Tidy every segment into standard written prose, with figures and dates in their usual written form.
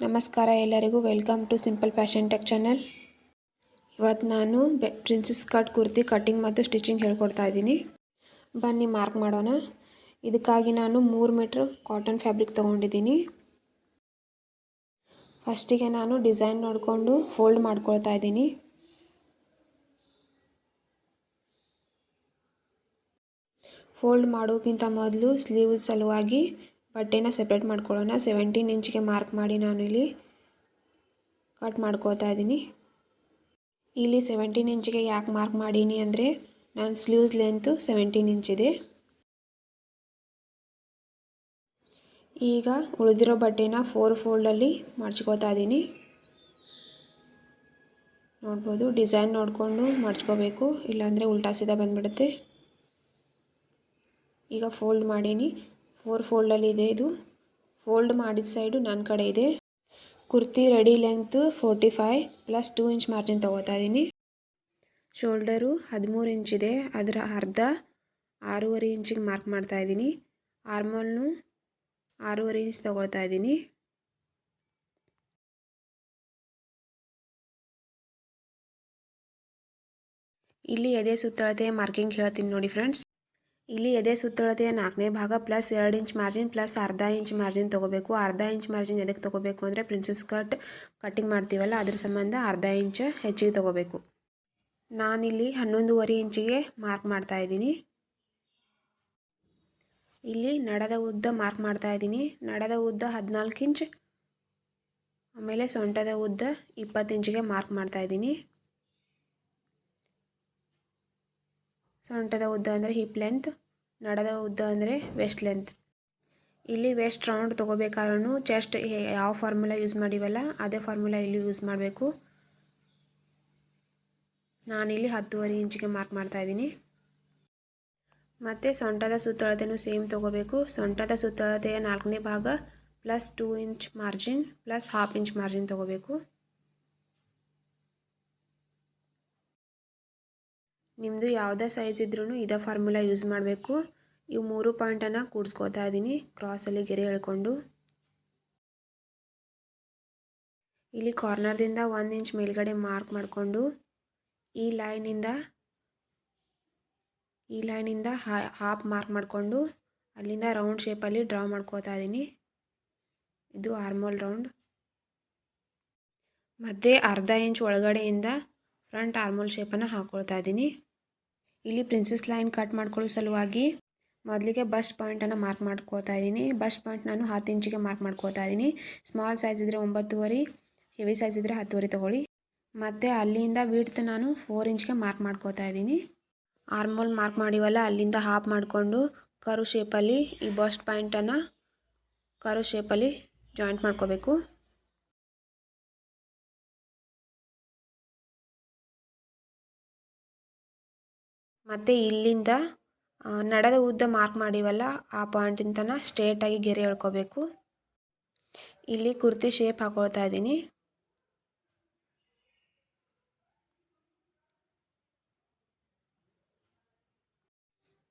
ನಮಸ್ಕಾರ ಎಲ್ಲರಿಗೂ, welcome to simple fashion tech channel. ಇವತ್ತು ನಾನು ಪ್ರಿನ್ಸಸ್ ಕಟ್ ಕುರ್ತಿ ಕಟ್ಟಿಂಗ್ ಮತ್ತು ಸ್ಟಿಚಿಂಗ್ ಹೇಳ್ಕೊಡ್ತಾ ಇದ್ದೀನಿ. ಬನ್ನಿ ಮಾರ್ಕ್ ಮಾಡೋಣ. ಇದಕ್ಕಾಗಿ ನಾನು 3 ಮೀಟರ್ ಕಾಟನ್ ಫ್ಯಾಬ್ರಿಕ್ ತೊಗೊಂಡಿದ್ದೀನಿ. ಫಸ್ಟಿಗೆ ನಾನು ಡಿಸೈನ್ ನೋಡಿಕೊಂಡು ಫೋಲ್ಡ್ ಮಾಡ್ಕೊಳ್ತಾ ಇದ್ದೀನಿ. ಫೋಲ್ಡ್ ಮಾಡೋಕ್ಕಿಂತ ಮೊದಲು ಸ್ಲೀವ್ ಸಲುವಾಗಿ ಬಟ್ಟೆನ ಸೆಪ್ರೇಟ್ ಮಾಡ್ಕೊಳ್ಳೋಣ. 17 ಇಂಚಿಗೆ ಮಾರ್ಕ್ ಮಾಡಿ ನಾನು ಇಲ್ಲಿ ಕಟ್ ಮಾಡ್ಕೋತಾ ಇದ್ದೀನಿ. ಇಲ್ಲಿ 17 ಇಂಚಿಗೆ ಯಾಕೆ ಮಾರ್ಕ್ ಮಾಡೀನಿ ಅಂದರೆ ನಾನು ಸ್ಲೀವ್ಸ್ ಲೆಂತು 17 ಇಂಚಿದೆ. ಈಗ ಉಳಿದಿರೋ ಬಟ್ಟೆನ 4 ಫೋಲ್ಡಲ್ಲಿ ಮಡ್ಚ್ಕೋತಾ ಇದ್ದೀನಿ. ನೋಡ್ಬೋದು, ಡಿಸೈನ್ ನೋಡಿಕೊಂಡು ಮಡ್ಚ್ಕೋಬೇಕು, ಇಲ್ಲಾಂದರೆ ಉಲ್ಟಾ ಸೀದಾ ಬಂದುಬಿಡುತ್ತೆ. ಈಗ ಫೋಲ್ಡ್ ಮಾಡೀನಿ. 4 ಫೋಲ್ಡಲ್ಲಿ ಇದೆ. ಇದು ಫೋಲ್ಡ್ ಮಾಡಿದ ಸೈಡು ನನ್ನ ಕಡೆ ಇದೆ. Kurti ready length 45 plus 2 inch margin ತೊಗೋತಾ ಇದ್ದೀನಿ. ಶೋಲ್ಡರು 13 ಇಂಚಿದೆ, ಅದರ ಅರ್ಧ 6.5 ಇಂಚಿಗೆ ಮಾರ್ಕ್ ಮಾಡ್ತಾ ಇದ್ದೀನಿ. ಆರ್ಮೋಲ್ನು 6.5 ಇಂಚ್ ತೊಗೊಳ್ತಾ ಇದ್ದೀನಿ. ಇಲ್ಲಿ ಎದೆ ಸುತ್ತಳತೆಯ ಮಾರ್ಕಿಂಗ್ ಹೇಳ್ತೀನಿ ನೋಡಿ ಫ್ರೆಂಡ್ಸ್. ಇಲ್ಲಿ ಎದೆ ಸುತ್ತಳತೆಯ 4ನೇ ಭಾಗ ಪ್ಲಸ್ 2 ಇಂಚ್ ಮಾರ್ಜಿನ್ ಪ್ಲಸ್ ಅರ್ಧ ಇಂಚ್ ಮಾರ್ಜಿನ್ ತೊಗೋಬೇಕು. ಅರ್ಧ ಇಂಚ್ ಮಾರ್ಜಿನ್ ಎದಕ್ಕೆ ತೊಗೋಬೇಕು ಅಂದರೆ ಪ್ರಿನ್ಸಸ್ ಕಟ್ಟಿಂಗ್ ಮಾಡ್ತೀವಲ್ಲ, ಅದ್ರ ಸಂಬಂಧ ಅರ್ಧ ಇಂಚ್ ಹೆಚ್ಚಿಗೆ ತೊಗೋಬೇಕು. ನಾನಿಲ್ಲಿ 11.5 ಇಂಚಿಗೆ ಮಾರ್ಕ್ ಮಾಡ್ತಾ ಇದ್ದೀನಿ. ಇಲ್ಲಿ ನಡದ ಉದ್ದ ಮಾರ್ಕ್ ಮಾಡ್ತಾ ಇದ್ದೀನಿ. ನಡದ ಉದ್ದ 14 ಇಂಚ್, ಆಮೇಲೆ ಸೊಂಟದ ಉದ್ದ 20 ಇಂಚಿಗೆ ಮಾರ್ಕ್ ಮಾಡ್ತಾ ಇದ್ದೀನಿ. ಸೊಂಟದ ಉದ್ದ ಅಂದರೆ ಹಿಪ್ ಲೆಂತ್, ನಡದ ಉದ್ದ ಅಂದರೆ ವೆಸ್ಟ್ ಲೆಂತ್. ಇಲ್ಲಿ ವೆಸ್ಟ್ ರೌಂಡ್ ತೊಗೋಬೇಕಾದ್ರೂ ಚೆಸ್ಟ್ ಯಾವ ಫಾರ್ಮುಲಾ ಯೂಸ್ ಮಾಡಿವಲ್ಲ ಅದೇ ಫಾರ್ಮುಲಾ ಇಲ್ಲಿ ಯೂಸ್ ಮಾಡಬೇಕು. ನಾನಿಲ್ಲಿ 10.5 ಇಂಚಿಗೆ ಮಾರ್ಕ್ ಮಾಡ್ತಾ ಇದ್ದೀನಿ. ಮತ್ತು ಸೊಂಟದ ಸುತ್ತಳತೆನೂ ಸೇಮ್ ತೊಗೋಬೇಕು. ಸೊಂಟದ ಸುತ್ತಳತೆಯ 4ನೇ ಭಾಗ plus 2 inch margin plus 1/2 inch margin ತೊಗೋಬೇಕು. ನಿಮ್ಮದು ಯಾವುದೇ ಸೈಜ್ ಇದ್ರೂ ಇದೇ ಫಾರ್ಮುಲಾ ಯೂಸ್ ಮಾಡಬೇಕು. ಇವು 3 ಪಾಯಿಂಟನ್ನು ಕೂಡಿಸ್ಕೋತಾ ಇದ್ದೀನಿ ಕ್ರಾಸಲ್ಲಿ ಗೆರೆ ಎಳ್ಕೊಂಡು. ಇಲ್ಲಿ ಕಾರ್ನರ್ದಿಂದ 1 ಇಂಚ್ ಮೇಲ್ಗಡೆ ಮಾರ್ಕ್ ಮಾಡಿಕೊಂಡು ಈ ಲೈನಿಂದ ಹಾಫ್ ಮಾರ್ಕ್ ಮಾಡಿಕೊಂಡು ಅಲ್ಲಿಂದ ರೌಂಡ್ ಶೇಪಲ್ಲಿ ಡ್ರಾ ಮಾಡ್ಕೋತಾ ಇದ್ದೀನಿ. ಇದು ಆರ್ಮೋಲ್ ರೌಂಡ್. ಮತ್ತು ಅರ್ಧ ಇಂಚ್ ಒಳಗಡೆಯಿಂದ ಫ್ರಂಟ್ ಆರ್ಮೋಲ್ ಶೇಪನ್ನು ಹಾಕ್ಕೊಳ್ತಾ ಇದ್ದೀನಿ. ಇಲ್ಲಿ ಪ್ರಿನ್ಸಸ್ ಲೈನ್ ಕಟ್ ಮಾಡ್ಕೊಳ್ಳೋ ಸಲುವಾಗಿ ಮೊದಲಿಗೆ ಬಸ್ಟ್ ಪಾಯಿಂಟನ್ನು ಮಾರ್ಕ್ ಮಾಡ್ಕೋತಾ ಇದ್ದೀನಿ. ಬಸ್ಟ್ ಪಾಯಿಂಟ್ ನಾನು 10 ಇಂಚಿಗೆ ಮಾರ್ಕ್ ಮಾಡ್ಕೋತಾ ಇದ್ದೀನಿ. ಸ್ಮಾಲ್ ಸೈಜ್ ಇದ್ದರೆ 9.5, ಹೆವಿ ಸೈಜ್ ಇದ್ದರೆ 10.5 ತೊಗೊಳ್ಳಿ. ಮತ್ತು ಅಲ್ಲಿಂದ ವಿಡ್ತ್ ನಾನು 4 ಇಂಚ್ಗೆ ಮಾರ್ಕ್ ಮಾಡ್ಕೋತಾ ಇದ್ದೀನಿ. ಆರ್ಮೋಲ್ ಮಾರ್ಕ್ ಮಾಡಿವಲ್ಲ ಅಲ್ಲಿಂದ ಹಾಫ್ ಮಾಡಿಕೊಂಡು ಕರು ಶೇಪಲ್ಲಿ ಈ ಬಸ್ಟ್ ಪಾಯಿಂಟನ್ನು ಕರು ಶೇಪಲ್ಲಿ ಜಾಯಿಂಟ್ ಮಾಡ್ಕೋಬೇಕು. ಮತ್ತು ಇಲ್ಲಿಂದ ನಡದ ಉದ್ದ ಮಾರ್ಕ್ ಮಾಡಿವಲ್ಲ ಆ ಪಾಯಿಂಟಿನ ತನಕ ಸ್ಟ್ರೇಟಾಗಿ ಗೆರೆ ಎಳ್ಕೋಬೇಕು. ಇಲ್ಲಿ ಕುರ್ತಿ ಶೇಪ್ ಹಾಕೊಳ್ತಾ ಇದ್ದೀನಿ.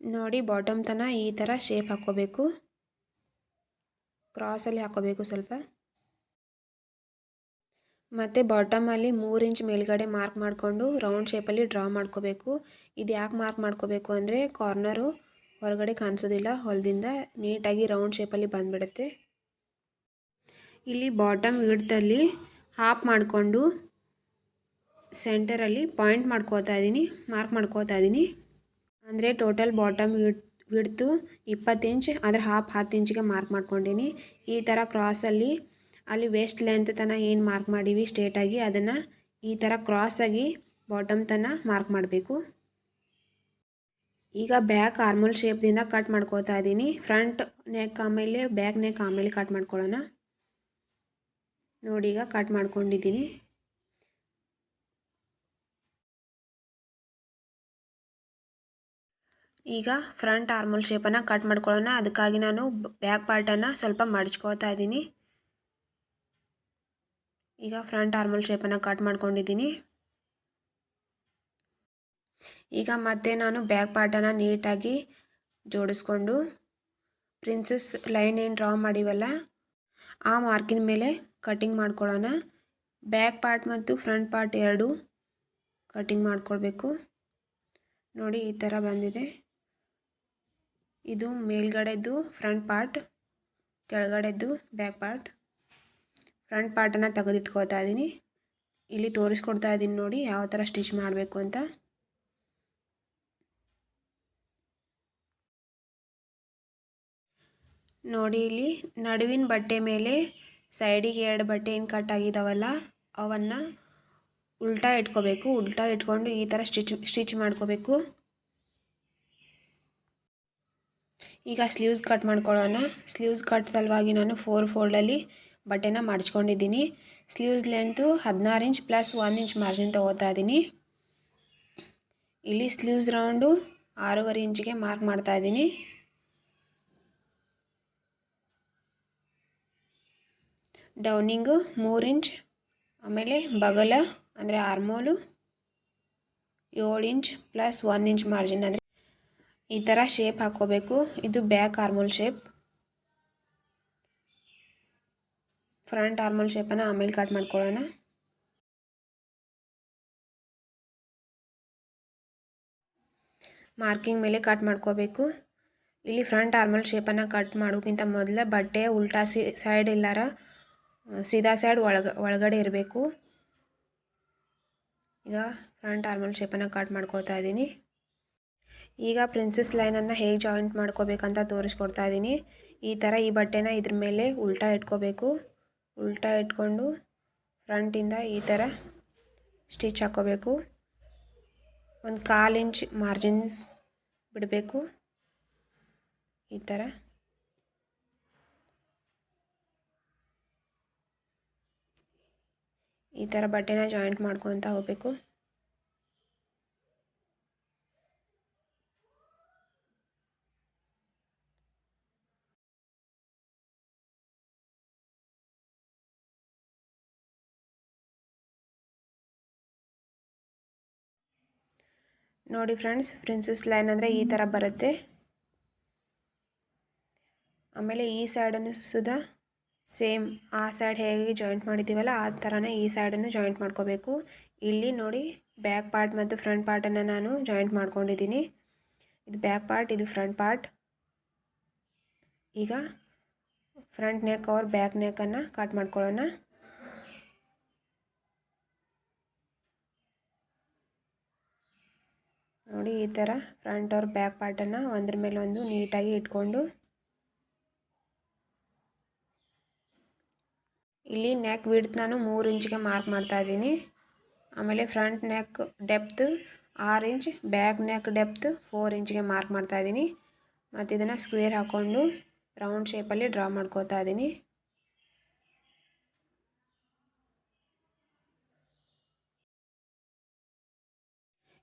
ನೋಡಿ, ಬಾಟಮ್ ತನಕ ಈ ಥರ ಶೇಪ್ ಹಾಕ್ಕೋಬೇಕು. ಕ್ರಾಸಲ್ಲಿ ಹಾಕ್ಕೋಬೇಕು ಸ್ವಲ್ಪ. ಮತ್ತು ಬಾಟಮಲ್ಲಿ 3 ಇಂಚ್ ಮೇಲ್ಗಡೆ ಮಾರ್ಕ್ ಮಾಡಿಕೊಂಡು ರೌಂಡ್ ಶೇಪಲ್ಲಿ ಡ್ರಾ ಮಾಡ್ಕೋಬೇಕು. ಇದು ಯಾಕೆ ಮಾರ್ಕ್ ಮಾಡ್ಕೋಬೇಕು ಅಂದರೆ ಕಾರ್ನರು ಹೊರಗಡೆ ಕಾಣಿಸೋದಿಲ್ಲ, ಹೊಲದಿಂದ ನೀಟಾಗಿ ರೌಂಡ್ ಶೇಪಲ್ಲಿ ಬಂದುಬಿಡುತ್ತೆ. ಇಲ್ಲಿ ಬಾಟಮ್ ವಿಡ್ತಲ್ಲಿ ಹಾಫ್ ಮಾಡಿಕೊಂಡು ಸೆಂಟರಲ್ಲಿ ಪಾಯಿಂಟ್ ಮಾಡ್ಕೋತಾ ಇದ್ದೀನಿ, ಮಾರ್ಕ್ ಮಾಡ್ಕೋತಾ ಇದ್ದೀನಿ. ಅಂದರೆ ಟೋಟಲ್ ಬಾಟಮ್ ವಿಡ್ತು 20 ಇಂಚ್, ಅದರ ಹಾಫ್ 10 ಇಂಚಿಗೆ ಮಾರ್ಕ್ ಮಾಡ್ಕೊಂಡೀನಿ. ಈ ಥರ ಕ್ರಾಸಲ್ಲಿ ಅಲ್ಲಿ ವೇಸ್ಟ್ ಲೆಂತ್ ತನಕ ಏನು ಮಾರ್ಕ್ ಮಾಡೀವಿ ಸ್ಟ್ರೇಟಾಗಿ ಅದನ್ನು ಈ ಥರ ಕ್ರಾಸಾಗಿ ಬಾಟಮ್ ತನಕ ಮಾರ್ಕ್ ಮಾಡಬೇಕು. ಈಗ ಬ್ಯಾಕ್ ಆರ್ಮೋಲ್ ಶೇಪ್ದಿಂದ ಕಟ್ ಮಾಡ್ಕೋತಾ ಇದ್ದೀನಿ. ಫ್ರಂಟ್ ನೆಕ್ ಆಮೇಲೆ ಬ್ಯಾಕ್ ನೆಕ್ ಆಮೇಲೆ ಕಟ್ ಮಾಡ್ಕೊಳ್ಳೋಣ. ನೋಡಿ, ಈಗ ಕಟ್ ಮಾಡ್ಕೊಂಡಿದ್ದೀನಿ. ಈಗ ಫ್ರಂಟ್ ಆರ್ಮೋಲ್ ಶೇಪನ್ನು ಕಟ್ ಮಾಡ್ಕೊಳ್ಳೋಣ. ಅದಕ್ಕಾಗಿ ನಾನು ಬ್ಯಾಕ್ ಪಾರ್ಟನ್ನು ಸ್ವಲ್ಪ ಮಡ್ಚ್ಕೋತಾ ಇದ್ದೀನಿ. ಈಗ ಫ್ರಂಟ್ ಆರ್ಮೋಲ್ ಶೇಪನ್ನು ಕಟ್ ಮಾಡ್ಕೊಂಡಿದ್ದೀನಿ. ಈಗ ಮತ್ತೆ ನಾನು ಬ್ಯಾಕ್ ಪಾರ್ಟನ್ನು ನೀಟಾಗಿ ಜೋಡಿಸ್ಕೊಂಡು ಪ್ರಿನ್ಸಸ್ ಲೈನ್ ಏನು ಡ್ರಾ ಮಾಡಿವಲ್ಲ ಆ ಮಾರ್ಕಿನ ಮೇಲೆ ಕಟಿಂಗ್ ಮಾಡ್ಕೊಳ್ಳೋಣ. ಬ್ಯಾಕ್ ಪಾರ್ಟ್ ಮತ್ತು ಫ್ರಂಟ್ ಪಾರ್ಟ್ ಎರಡು ಕಟಿಂಗ್ ಮಾಡ್ಕೊಳ್ಬೇಕು. ನೋಡಿ ಈ ಥರ ಬಂದಿದೆ. ಇದು ಮೇಲ್ಗಡೆದು ಫ್ರಂಟ್ ಪಾರ್ಟ್, ಕೆಳಗಡೆದು ಬ್ಯಾಕ್ ಪಾರ್ಟ್. ಫ್ರಂಟ್ ಪಾರ್ಟನ್ನು ತೆಗೆದಿಟ್ಕೊಳ್ತಾ ಇದ್ದೀನಿ. ಇಲ್ಲಿ ತೋರಿಸ್ಕೊಡ್ತಾ ಇದ್ದೀನಿ ನೋಡಿ ಯಾವ ಥರ ಸ್ಟಿಚ್ ಮಾಡಬೇಕು ಅಂತ. ನೋಡಿ ಇಲ್ಲಿ ನಡುವಿನ ಬಟ್ಟೆ ಮೇಲೆ ಸೈಡಿಗೆ ಎರಡು ಬಟ್ಟೆ ಏನು ಕಟ್ ಆಗಿದ್ದಾವಲ್ಲ ಅವನ್ನು ಉಲ್ಟಾ ಇಟ್ಕೋಬೇಕು. ಉಲ್ಟಾ ಇಟ್ಕೊಂಡು ಈ ಥರ ಸ್ಟಿಚ್ ಮಾಡ್ಕೋಬೇಕು. ಈಗ ಸ್ಲೀವ್ಸ್ ಕಟ್ ಮಾಡ್ಕೊಳ್ಳೋಣ. ಸ್ಲೀವ್ಸ್ ಕಟ್ ಸಲುವಾಗಿ ನಾನು 4 ಫೋಲ್ಡಲ್ಲಿ ಬಟ್ಟೆನ ಮಡ್ಚ್ಕೊಂಡಿದ್ದೀನಿ. Sleeves length 16 inch plus 1 inch margin ತೊಗೋತಾ ಇದ್ದೀನಿ. ಇಲ್ಲಿ ಸ್ಲೀವ್ಸ್ ರೌಂಡು 6.5 ಇಂಚಿಗೆ ಮಾರ್ಕ್ ಮಾಡ್ತಾ ಇದ್ದೀನಿ. ಡೌನಿಂಗು 3 ಇಂಚ್, ಆಮೇಲೆ ಬಗಲ ಅಂದರೆ armhole 7 inch plus 1 inch margin. ಅಂದರೆ ಈ ಥರ ಶೇಪ್ ಹಾಕ್ಕೋಬೇಕು. ಇದು back armhole shape. Front armhole ಶೇಪನ್ನು ಆಮೇಲೆ ಕಟ್ ಮಾಡ್ಕೊಳ್ಳೋಣ. ಮಾರ್ಕಿಂಗ್ ಮೇಲೆ ಕಟ್ ಮಾಡ್ಕೋಬೇಕು. ಇಲ್ಲಿ ಫ್ರಂಟ್ ಆರ್ಮೋಲ್ ಶೇಪನ್ನು ಕಟ್ ಮಾಡೋಕ್ಕಿಂತ ಮೊದಲು ಬಟ್ಟೆ ಉಲ್ಟಾ ಸೈಡ್ ಇಲ್ಲಾರ ಸೀದಾ ಸೈಡ್ ಒಳಗಡೆ ಇರಬೇಕು. ಈಗ ಫ್ರಂಟ್ ಆರ್ಮೋಲ್ ಶೇಪನ್ನು ಕಟ್ ಮಾಡ್ಕೋತಾ ಇದ್ದೀನಿ. ಈಗ ಪ್ರಿನ್ಸಸ್ ಲೈನನ್ನು ಹೇಗೆ ಜಾಯಿಂಟ್ ಮಾಡ್ಕೋಬೇಕಂತ ತೋರಿಸ್ಕೊಡ್ತಾ ಇದ್ದೀನಿ. ಈ ಥರ ಈ ಬಟ್ಟೆನ ಇದ್ರ ಮೇಲೆ ಉಲ್ಟಾ ಇಟ್ಕೋಬೇಕು. ಉಲ್ಟಾ ಇಟ್ಕೊಂಡು ಫ್ರಂಟಿಂದ ಈ ಥರ ಸ್ಟಿಚ್ ಹಾಕ್ಕೋಬೇಕು. ಒಂದು 1/4 ಇಂಚ್ ಮಾರ್ಜಿನ್ ಬಿಡಬೇಕು. ಈ ಥರ ಬಟ್ಟೆನ ಜಾಯಿಂಟ್ ಮಾಡ್ಕೊತ ಹೋಗಬೇಕು. ನೋಡಿ ಫ್ರೆಂಡ್ಸ್, ಪ್ರಿನ್ಸಸ್ ಲೈನ್ ಅಂದರೆ ಈ ಥರ ಬರುತ್ತೆ. ಆಮೇಲೆ ಈ ಸೈಡನ್ನು ಸುದಾ ಸೇಮ್ ಆ ಸೈಡ್ ಹೇಗೆ ಜಾಯಿಂಟ್ ಮಾಡಿದ್ದೀವಲ್ಲ ಆ ಥರನೇ ಈ ಸೈಡನ್ನು ಜಾಯಿಂಟ್ ಮಾಡ್ಕೋಬೇಕು. ಇಲ್ಲಿ ನೋಡಿ ಬ್ಯಾಕ್ ಪಾರ್ಟ್ ಮತ್ತು ಫ್ರಂಟ್ ಪಾರ್ಟನ್ನು ನಾನು ಜಾಯಿಂಟ್ ಮಾಡ್ಕೊಂಡಿದ್ದೀನಿ. ಇದು ಬ್ಯಾಕ್ ಪಾರ್ಟ್, ಇದು ಫ್ರಂಟ್ ಪಾರ್ಟ್. ಈಗ ಫ್ರಂಟ್ ನೆಕ್ और ಬ್ಯಾಕ್ ನೆಕ್ಕನ್ನು ಕಟ್ ಮಾಡ್ಕೊಳ್ಳೋಣ. ನೋಡಿ ಈ ಥರ ಫ್ರಂಟ್ और ಬ್ಯಾಕ್ ಪಾರ್ಟನ್ನು ಒಂದ್ರ ಮೇಲೆ ಒಂದು ನೀಟಾಗಿ ಇಟ್ಕೊಂಡು ಇಲ್ಲಿ ನೆಕ್ ವಿಡ್ತ್ ನಾನು 3 ಇಂಚಿಗೆ ಮಾರ್ಕ್ ಮಾಡ್ತಾ ಇದ್ದೀನಿ. ಆಮೇಲೆ front neck depth 6 inch, back neck depth 4 ಇಂಚಿಗೆ ಮಾರ್ಕ್ ಮಾಡ್ತಾ ಇದ್ದೀನಿ. ಮತ್ತು ಇದನ್ನು ಸ್ಕ್ವೇರ್ ಹಾಕ್ಕೊಂಡು ರೌಂಡ್ ಶೇಪಲ್ಲಿ ಡ್ರಾ ಮಾಡ್ಕೋತಾ ಇದ್ದೀನಿ.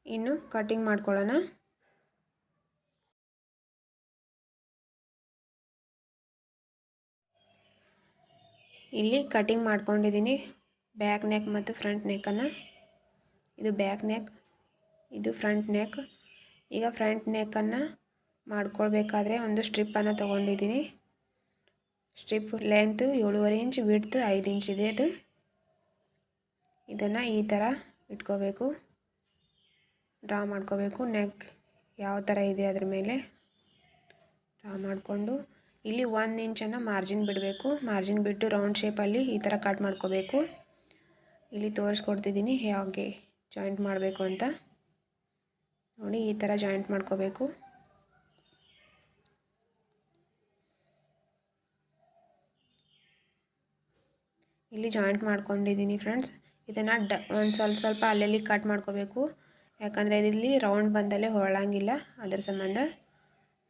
ಇನ್ನು ಕಟಿಂಗ್ ಮಾಡ್ಕೊಳ್ಳೋಣ. ಇಲ್ಲಿ ಕಟಿಂಗ್ ಮಾಡ್ಕೊಂಡಿದ್ದೀನಿ ಬ್ಯಾಕ್ ನೆಕ್ ಮತ್ತು ಫ್ರಂಟ್ ನೆಕ್ಕನ್ನು. ಇದು ಬ್ಯಾಕ್ ನೆಕ್, ಇದು ಫ್ರಂಟ್ ನೆಕ್. ಈಗ ಫ್ರಂಟ್ ನೆಕ್ಕನ್ನು ಮಾಡ್ಕೊಳ್ಬೇಕಾದ್ರೆ ಒಂದು ಸ್ಟ್ರಿಪ್ಪನ್ನು ತೊಗೊಂಡಿದ್ದೀನಿ. Strip length 7.5 inch, width 5 inch ಇದೆ. ಇದನ್ನು ಈ ಥರ ಇಟ್ಕೋಬೇಕು, ಡ್ರಾ ಮಾಡ್ಕೋಬೇಕು. ನೆಕ್ ಯಾವ ಥರ ಇದೆ ಅದ್ರ ಮೇಲೆ ಡ್ರಾ ಮಾಡಿಕೊಂಡು ಇಲ್ಲಿ 1 ಇಂಚನ್ನು ಮಾರ್ಜಿನ್ ಬಿಡಬೇಕು. ಮಾರ್ಜಿನ್ ಬಿಟ್ಟು ರೌಂಡ್ ಶೇಪಲ್ಲಿ ಈ ಥರ ಕಟ್ ಮಾಡ್ಕೋಬೇಕು. ಇಲ್ಲಿ ತೋರಿಸ್ಕೊಡ್ತಿದ್ದೀನಿ ಹೇಗೆ ಜಾಯಿಂಟ್ ಮಾಡಬೇಕು ಅಂತ. ನೋಡಿ ಈ ಥರ ಜಾಯಿಂಟ್ ಮಾಡ್ಕೋಬೇಕು. ಇಲ್ಲಿ ಜಾಯಿಂಟ್ ಮಾಡ್ಕೊಂಡಿದ್ದೀನಿ ಫ್ರೆಂಡ್ಸ್. ಇದನ್ನು ಒಂದು ಸ್ವಲ್ಪ ಅಲ್ಲಲ್ಲಿ ಕಟ್ ಮಾಡ್ಕೋಬೇಕು, ಯಾಕಂದರೆ ಇಲ್ಲಿ ರೌಂಡ್ ಬಂದಲ್ಲೇ ಹೊರಳಂಗಿಲ್ಲ, ಅದರ ಸಂಬಂಧ.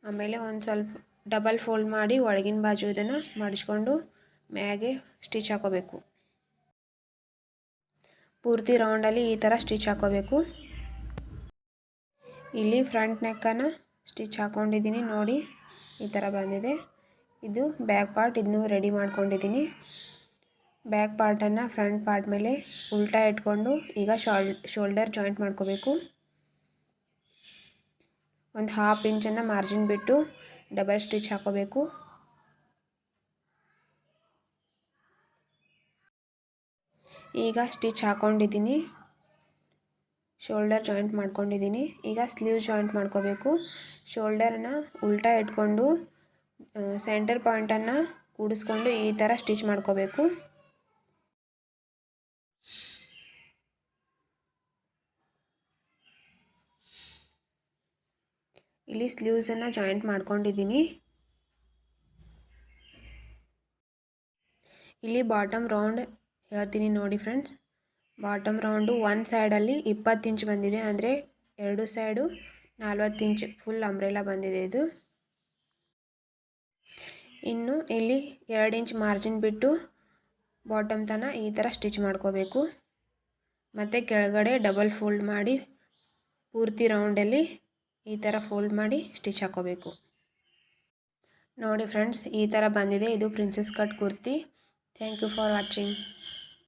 ಆಮೇಲೆ ಒಂದು ಸ್ವಲ್ಪ ಡಬಲ್ ಫೋಲ್ಡ್ ಮಾಡಿ ಒಳಗಿನ ಬಾಜು ಇದನ್ನು ಮಡಿಚ್ಕೊಂಡು ಮ್ಯಾಗೆ ಸ್ಟಿಚ್ ಹಾಕೋಬೇಕು. ಪೂರ್ತಿ ರೌಂಡಲ್ಲಿ ಈ ಥರ ಸ್ಟಿಚ್ ಹಾಕೋಬೇಕು. ಇಲ್ಲಿ ಫ್ರಂಟ್ ನೆಕ್ಕನ್ನು ಸ್ಟಿಚ್ ಹಾಕ್ಕೊಂಡಿದ್ದೀನಿ. ನೋಡಿ ಈ ಥರ ಬಂದಿದೆ. ಇದು ಬ್ಯಾಕ್ ಪಾರ್ಟ್, ಇದನ್ನು ರೆಡಿ ಮಾಡ್ಕೊಂಡಿದ್ದೀನಿ. ಬ್ಯಾಕ್ ಪಾರ್ಟನ್ನು ಫ್ರಂಟ್ ಪಾರ್ಟ್ ಮೇಲೆ ಉಲ್ಟಾ ಇಟ್ಕೊಂಡು ಈಗ ಶೋಲ್ಡರ್ ಜಾಯಿಂಟ್ ಮಾಡ್ಕೋಬೇಕು. ಒಂದು 1/2 ಇಂಚನ್ನು ಮಾರ್ಜಿನ್ ಬಿಟ್ಟು ಡಬಲ್ ಸ್ಟಿಚ್ ಹಾಕೋಬೇಕು. ಈಗ ಸ್ಟಿಚ್ ಹಾಕ್ಕೊಂಡಿದ್ದೀನಿ, ಶೋಲ್ಡರ್ ಜಾಯಿಂಟ್ ಮಾಡ್ಕೊಂಡಿದ್ದೀನಿ. ಈಗ ಸ್ಲೀವ್ ಜಾಯಿಂಟ್ ಮಾಡ್ಕೋಬೇಕು. ಶೋಲ್ಡರನ್ನ ಉಲ್ಟಾ ಇಟ್ಕೊಂಡು ಸೆಂಟರ್ ಪಾಯಿಂಟನ್ನು ಕೂಡಿಸ್ಕೊಂಡು ಈ ಥರ ಸ್ಟಿಚ್ ಮಾಡ್ಕೋಬೇಕು. ಇಲ್ಲಿ ಸ್ಲೀವ್ಸನ್ನು ಜಾಯಿಂಟ್ ಮಾಡ್ಕೊಂಡಿದ್ದೀನಿ. ಇಲ್ಲಿ ಬಾಟಮ್ ರೌಂಡ್ ಹೇಳ್ತೀನಿ ನೋಡಿ ಫ್ರೆಂಡ್ಸ್. ಬಾಟಮ್ ರೌಂಡು ಒಂದು ಸೈಡಲ್ಲಿ 20 ಇಂಚ್ ಬಂದಿದೆ, ಅಂದರೆ 2 ಸೈಡು 40 ಇಂಚ್ ಫುಲ್ ಅಂಬ್ರೆಲಾ ಬಂದಿದೆ ಇದು. ಇನ್ನು ಇಲ್ಲಿ 2 ಇಂಚ್ ಮಾರ್ಜಿನ್ ಬಿಟ್ಟು ಬಾಟಮ್ ತನಕ ಈ ಥರ ಸ್ಟಿಚ್ ಮಾಡ್ಕೋಬೇಕು. ಮತ್ತು ಕೆಳಗಡೆ ಡಬಲ್ ಫೋಲ್ಡ್ ಮಾಡಿ ಪೂರ್ತಿ ರೌಂಡಲ್ಲಿ ಈ ಥರ ಫೋಲ್ಡ್ ಮಾಡಿ ಸ್ಟಿಚ್ ಹಾಕೋಬೇಕು. ನೋಡಿ ಫ್ರೆಂಡ್ಸ್, ಈ ಥರ ಬಂದಿದೆ. ಇದು princess cut kurti. Thank you for watching.